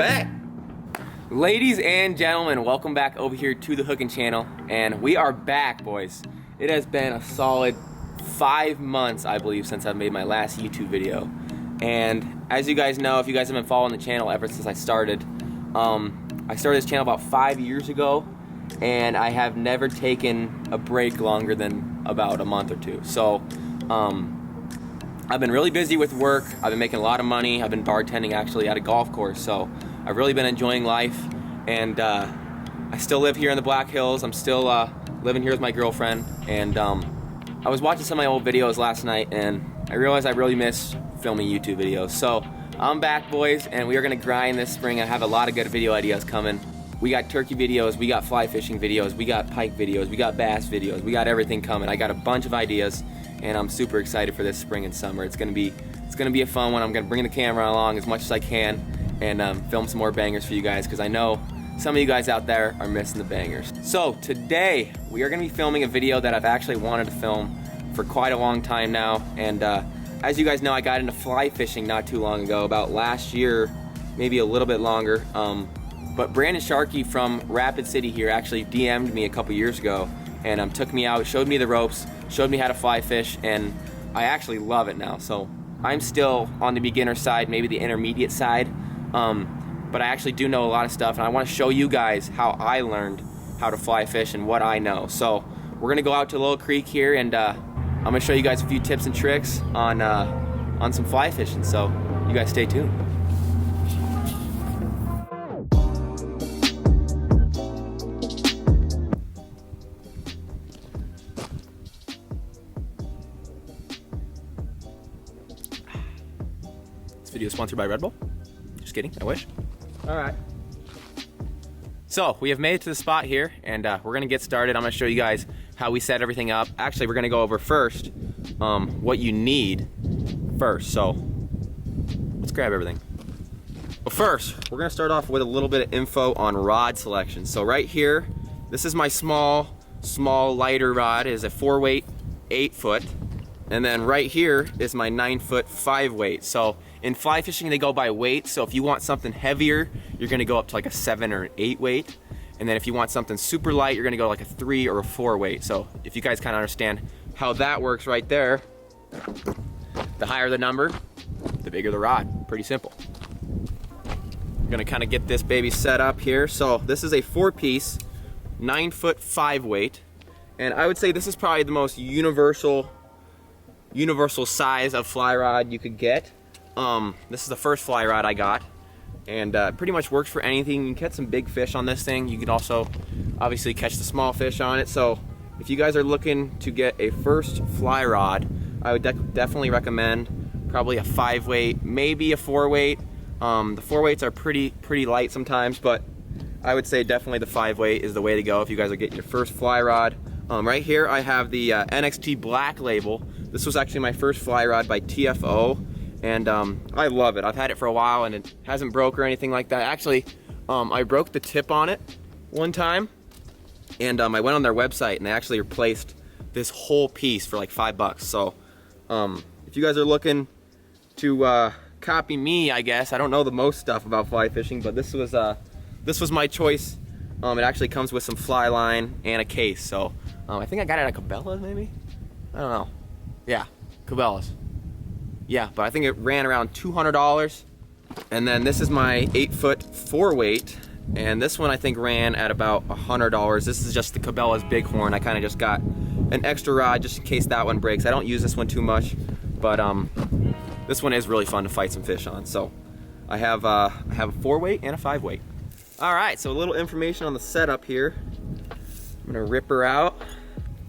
back. Ladies and gentlemen, welcome back over here to the Hookin' channel, and we are back, boys. It has been a solid 5 months, I believe, since I've made my last YouTube video. And as you guys know, if you guys have been following the channel ever since I started this channel about 5 years ago, and I have never taken a break longer than about a month or two. So I've been really busy with work. I've been making a lot of money. I've been bartending actually at a golf course, so I've really been enjoying life. And I still live here in the Black Hills. I'm still living here with my girlfriend. And I was watching some of my old videos last night, and I realized I really miss filming YouTube videos. So I'm back, boys, and we are gonna grind this spring. I have a lot of good video ideas coming. We got turkey videos, we got fly fishing videos, we got pike videos, we got bass videos, we got everything coming. I got a bunch of ideas, and I'm super excited for this spring and summer. It's gonna be a fun one. I'm gonna bring the camera along as much as I can and film some more bangers for you guys, because I know some of you guys out there are missing the bangers. So today we are gonna be filming a video that I've actually wanted to film for quite a long time now. And as you guys know, I got into fly fishing not too long ago, about last year, maybe a little bit longer. But Brandon Sharkey from Rapid City here actually DM'd me a couple years ago and took me out, showed me the ropes, showed me how to fly fish, and I actually love it now. So I'm still on the beginner side, maybe the intermediate side, but I actually do know a lot of stuff, and I want to show you guys how I learned how to fly fish and what I know. So we're gonna go out to a little creek here, and I'm gonna show you guys a few tips and tricks on some fly fishing. So you guys stay tuned. This video is sponsored by Red Bull. Just kidding, I wish. All right. So we have made it to the spot here, and we're gonna get started. I'm gonna show you guys how we set everything up. Actually, we're gonna go over first what you need first. So let's grab everything. But first, we're gonna start off with a little bit of info on rod selection. So right here, this is my small lighter rod. It is a 4-weight, 8-foot. And then right here is my 9-foot 5-weight. So in fly fishing, they go by weight. So if you want something heavier, you're gonna go up to like a 7 or an 8 weight. And then if you want something super light, you're gonna go like a 3 or a 4 weight. So if you guys kind of understand how that works right there, the higher the number, the bigger the rod. Pretty simple. I'm gonna kind of get this baby set up here. So this is a 4-piece, 9-foot 5-weight. And I would say this is probably the most universal size of fly rod you could get. This is the first fly rod I got, and pretty much works for anything. You can catch some big fish on this thing. You can also obviously catch the small fish on it. So if you guys are looking to get a first fly rod, I would definitely recommend probably a 5-weight, maybe a 4-weight. The 4-weights are pretty light sometimes, but I would say definitely the 5-weight is the way to go if you guys are getting your first fly rod. Right here I have the NXT Black label. This was actually my first fly rod by TFO, and I love it. I've had it for a while, and it hasn't broke or anything like that. Actually, I broke the tip on it one time, and I went on their website, and they actually replaced this whole piece for like $5. So if you guys are looking to copy me, I guess, I don't know the most stuff about fly fishing, but this was my choice. It actually comes with some fly line and a case. So I think I got it at Cabela's, maybe? I don't know. Yeah, Cabela's. Yeah, but I think it ran around $200. And then this is my 8-foot 4-weight, and this one I think ran at about $100. This is just the Cabela's Bighorn. I kind of just got an extra rod just in case that one breaks. I don't use this one too much, but this one is really fun to fight some fish on. So I have a 4-weight and a 5-weight. All right, so a little information on the setup here. I'm gonna rip her out.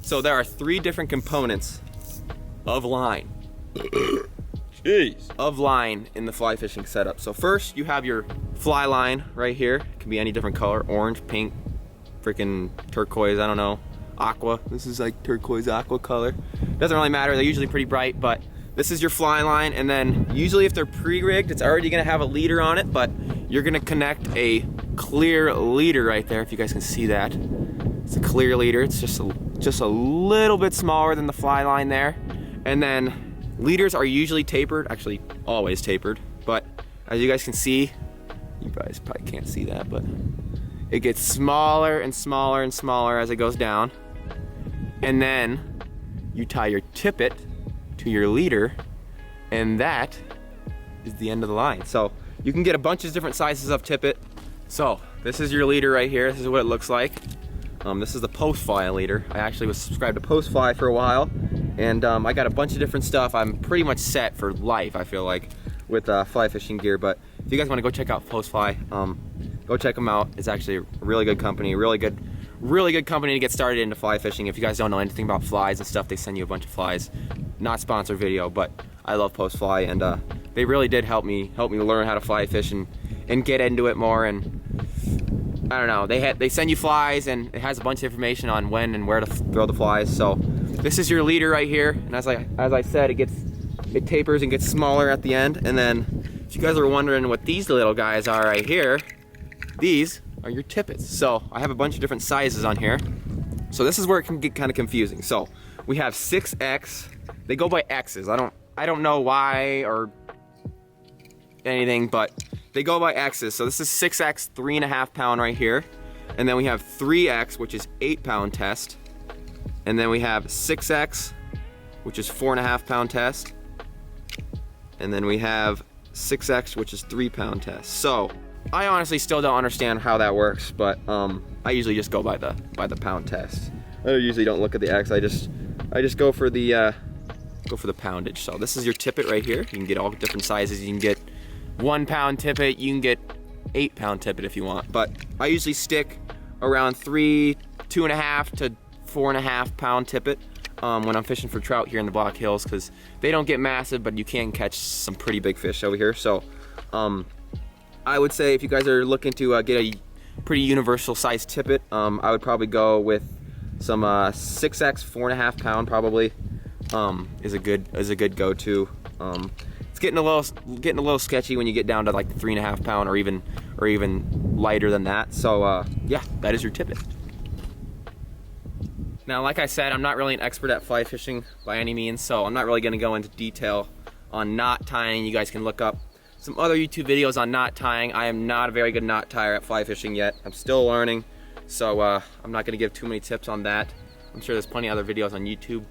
So there are 3 different components of line. Jeez. Of line in the fly fishing setup. So first you have your fly line right here. It can be any different color, orange, pink, freaking turquoise, I don't know, aqua. This is like turquoise aqua color. Doesn't really matter, they're usually pretty bright, but this is your fly line. And then usually if they're pre-rigged, it's already gonna have a leader on it, but you're gonna connect a clear leader right there, if you guys can see that. It's a clear leader. It's just a little bit smaller than the fly line there. And then leaders are usually tapered, actually always tapered, but as you guys can see, You guys probably can't see that, but it gets smaller and smaller and smaller as it goes down. And then you tie your tippet to your leader, and that is the end of the line. So you can get a bunch of different sizes of tippet. So this is your leader right here. This is what it looks like. This is the post fly leader. I actually was subscribed to post fly for a while, and I got a bunch of different stuff. I'm pretty much set for life, I feel like, with fly fishing gear. But if you guys want to go check out post fly, go check them out. It's actually a really good company, really good company to get started into fly fishing. If you guys don't know anything about flies and stuff, they send you a bunch of flies. Not sponsored video, but I love post fly, and they really did help me learn how to fly fish and get into it more. And I don't know, they send you flies, and it has a bunch of information on when and where to throw the flies. So this is your leader right here, and as I said, it tapers and gets smaller at the end. And then if you guys are wondering what these little guys are right here, these are your tippets. So I have a bunch of different sizes on here. So this is where it can get kind of confusing. So we have 6X. They go by X's. I don't know why or anything, but they go by X's. So this is 6X, 3.5 pound right here. And then we have 3X, which is 8-pound test. And then we have 6X, which is 4.5 pound test. And then we have 6X, which is 3-pound test. So I honestly still don't understand how that works, but I usually just go by the pound test. I usually don't look at the X. I just go for the poundage. So this is your tippet right here. You can get all different sizes. You can get 1-pound tippet. You can get 8-pound tippet if you want. But I usually stick around 2.5 to 4.5 pound tippet when I'm fishing for trout here in the Black Hills, because they don't get massive, but you can catch some pretty big fish over here. So I would say if you guys are looking to get a pretty universal size tippet, I would probably go with some 6X, 4.5 pound probably is a good go-to. It's getting a little sketchy when you get down to like the 3.5 pound or even lighter than that. So yeah, that is your tippet. Now, like I said, I'm not really an expert at fly fishing by any means, so I'm not really going to go into detail on knot tying. You guys can look up some other YouTube videos on knot tying. I am not a very good knot tyer at fly fishing yet. I'm still learning, so I'm not going to give too many tips on that. I'm sure there's plenty of other videos on YouTube.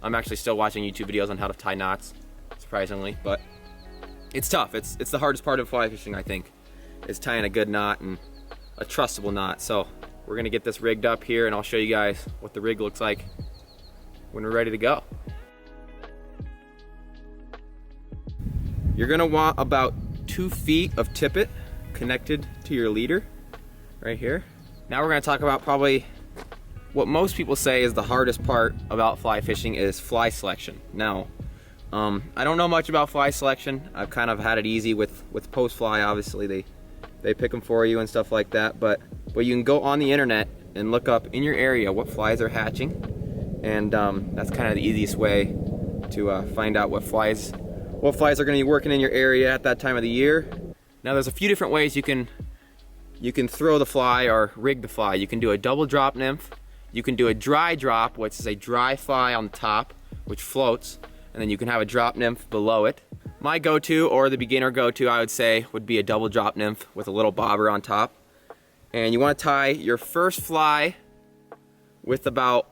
I'm actually still watching YouTube videos on how to tie knots, surprisingly, but it's tough. It's the hardest part of fly fishing, I think, is tying a good knot and a trustable knot. So we're gonna get this rigged up here, and I'll show you guys what the rig looks like when we're ready to go. You're gonna want about 2 feet of tippet connected to your leader right here. Now we're gonna talk about probably what most people say is the hardest part about fly fishing is fly selection. Now, I don't know much about fly selection. I've kind of had it easy with post fly. Obviously, they pick them for you and stuff like that. But you can go on the internet and look up in your area what flies are hatching, and that's kind of the easiest way to find out what flies are going to be working in your area at that time of the year. Now, there's a few different ways you can throw the fly or rig the fly. You can do a double drop nymph. You can do a dry drop, which is a dry fly on the top, which floats, and then you can have a drop nymph below it. My go-to, or the beginner go-to, I would say, would be a double drop nymph with a little bobber on top. And you want to tie your first fly with about,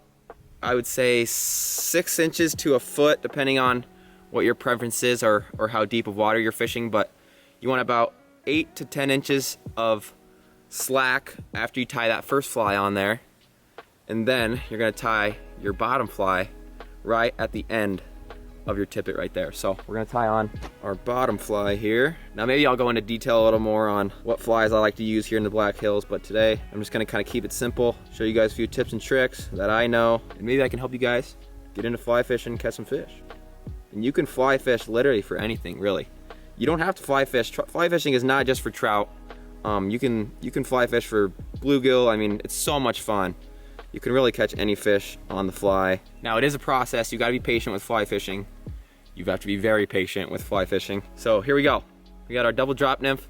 I would say, 6 inches to a foot, depending on what your preference is or how deep of water you're fishing. But you want about 8 to 10 inches of slack after you tie that first fly on there. And then you're going to tie your bottom fly right at the end of your tippet right there. So we're going to tie on our bottom fly here. Now maybe I'll go into detail a little more on what flies I like to use here in the Black Hills, but today I'm just going to kind of keep it simple, show you guys a few tips and tricks that I know, and maybe I can help you guys get into fly fishing and catch some fish. And you can fly fish literally for anything, really. You don't have to fly fish. Fly fishing is not just for trout. You can fly fish for bluegill. I mean, it's so much fun. You can really catch any fish on the fly. Now, it is a process. You got to be patient with fly fishing. You have to be very patient with fly fishing. So here we go. We got our double drop nymph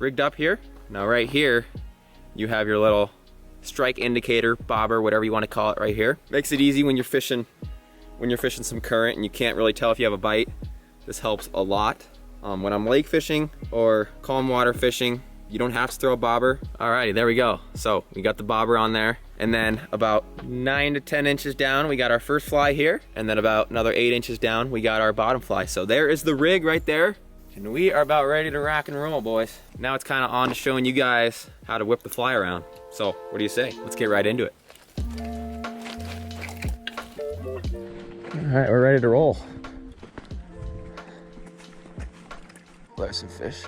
rigged up here. Now right here, you have your little strike indicator, bobber, whatever you want to call it right here. Makes it easy when you're fishing some current and you can't really tell if you have a bite. This helps a lot. When I'm lake fishing or calm water fishing, you don't have to throw a bobber. Alrighty, there we go. So we got the bobber on there. And then about 9 to 10 inches down, we got our first fly here. And then about another 8 inches down, we got our bottom fly. So there is the rig right there. And we are about ready to rock and roll, boys. Now it's kind of on to showing you guys how to whip the fly around. So what do you say? Let's get right into it. All right, we're ready to roll. There's some fish.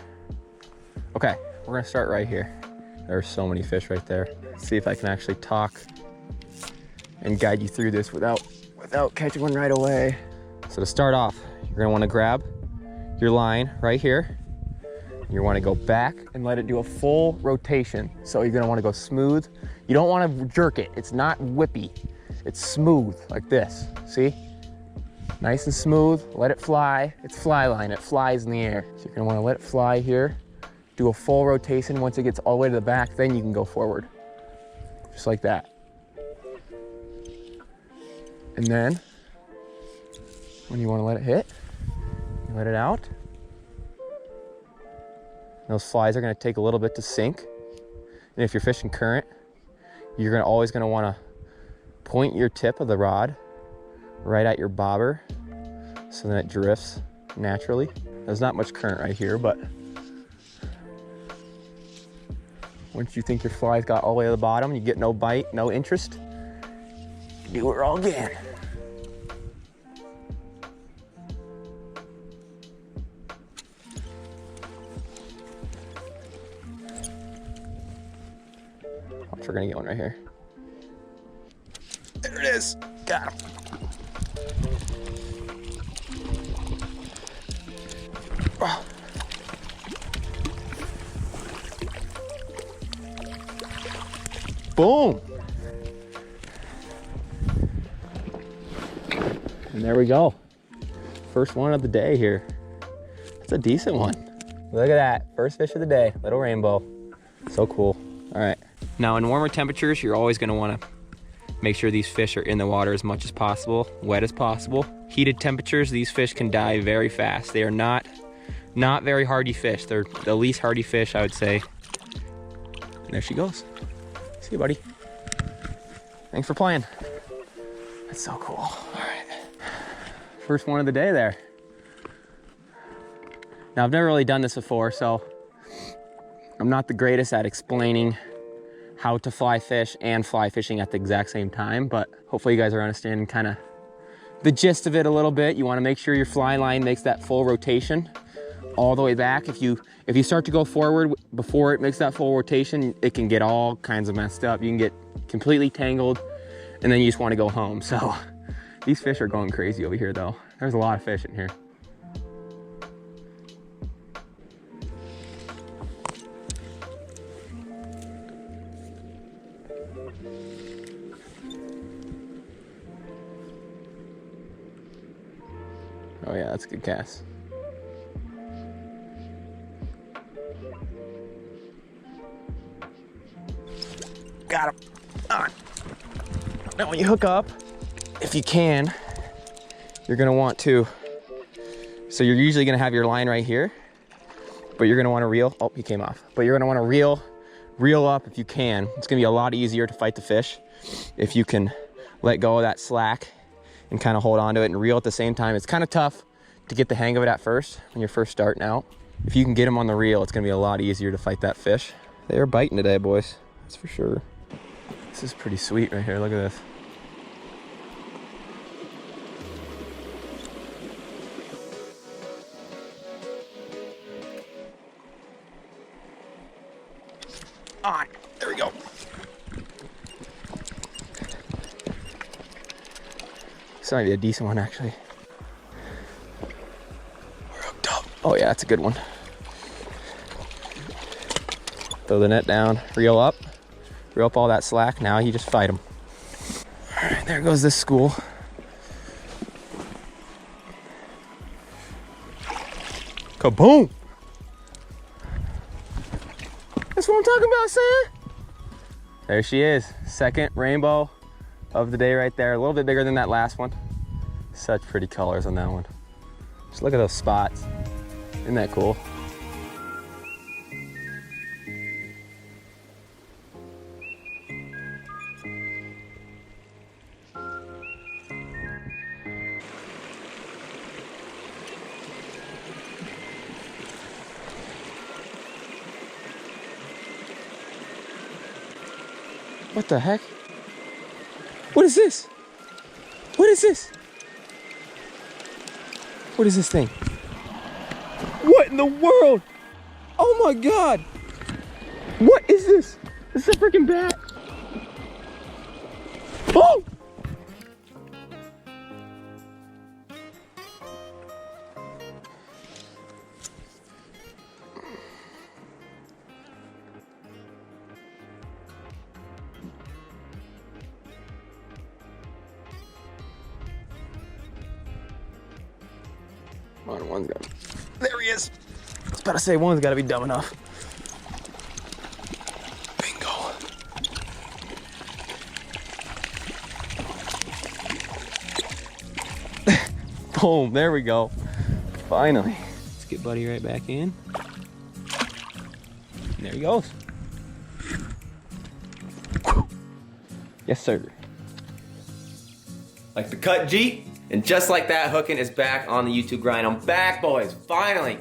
Okay, we're gonna start right here. There's so many fish right there. Let's see if I can actually talk and guide you through this without catching one right away. So to start off, you're gonna wanna grab your line right here. You wanna go back and let it do a full rotation. So you're gonna wanna go smooth. You don't wanna jerk it. It's not whippy. It's smooth like this, see? Nice and smooth, let it fly. It's fly line, it flies in the air. So you're gonna wanna let it fly here. Do a full rotation. Once it gets all the way to the back, then you can go forward. Just like that. And then, when you wanna let it hit, you let it out. Those flies are gonna take a little bit to sink. And if you're fishing current, you're always gonna wanna point your tip of the rod right at your bobber, so then it drifts naturally. There's not much current right here, but once you think your fly's got all the way to the bottom, you get no bite, no interest, do it all again. Watch, we're gonna get one right here. There it is, got him. Oh. Boom. And there we go. First one of the day here. That's a decent one. Look at that, first fish of the day, little rainbow. So cool. All right. Now in warmer temperatures, you're always gonna wanna make sure these fish are in the water as much as possible, wet as possible. Heated temperatures, these fish can die very fast. They are not very hardy fish. They're the least hardy fish, I would say. And there she goes. See you, buddy. Thanks for playing. That's so cool. All right. First one of the day there. Now, I've never really done this before, so I'm not the greatest at explaining how to fly fish and fly fishing at the exact same time, but hopefully you guys are understanding kind of the gist of it a little bit. You want to make sure your fly line makes that full rotation all the way back. If you start to go forward before it makes that full rotation, it can get all kinds of messed up. You can get completely tangled, and then you just want to go home. So these fish are going crazy over here though. There's a lot of fish in here. Oh yeah, that's a good cast. Got him. On. Now when you hook up, if you can, you're gonna want to, so you're usually gonna have your line right here, but you're gonna wanna reel, oh, he came off. But you're gonna wanna reel up if you can. It's gonna be a lot easier to fight the fish if you can let go of that slack and kind of hold on to it and reel at the same time. It's kind of tough to get the hang of it at first when you're first starting out. If you can get them on the reel, it's gonna be a lot easier to fight that fish. They are biting today, boys, that's for sure. This is pretty sweet right here, look at this. On, there we go. This might be a decent one, actually. We're hooked up. Oh yeah, that's a good one. Throw the net down, reel up all that slack. Now you just fight them. All right, there goes this school. Kaboom! That's what I'm talking about, son. There she is, second rainbow of the day right there. A little bit bigger than that last one. Such pretty colors on that one. Just look at those spots. Isn't that cool? What the heck? What is this? What is this? What is this thing? What in the world? Oh my God! What is this? This is a freaking bat. Oh! Come on, one's got. There he is. I was about to say one's got to be dumb enough. Bingo. Boom, there we go. Finally. Let's get Buddy right back in. And there he goes. Yes, sir. Like the cut, G. And just like that, Hookin is back on the YouTube grind. I'm back, boys, finally.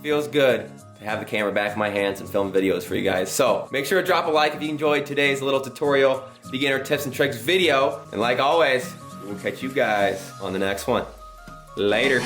Feels good to have the camera back in my hands and film videos for you guys. So make sure to drop a like if you enjoyed today's little tutorial, beginner tips and tricks video. And like always, we'll catch you guys on the next one. Later.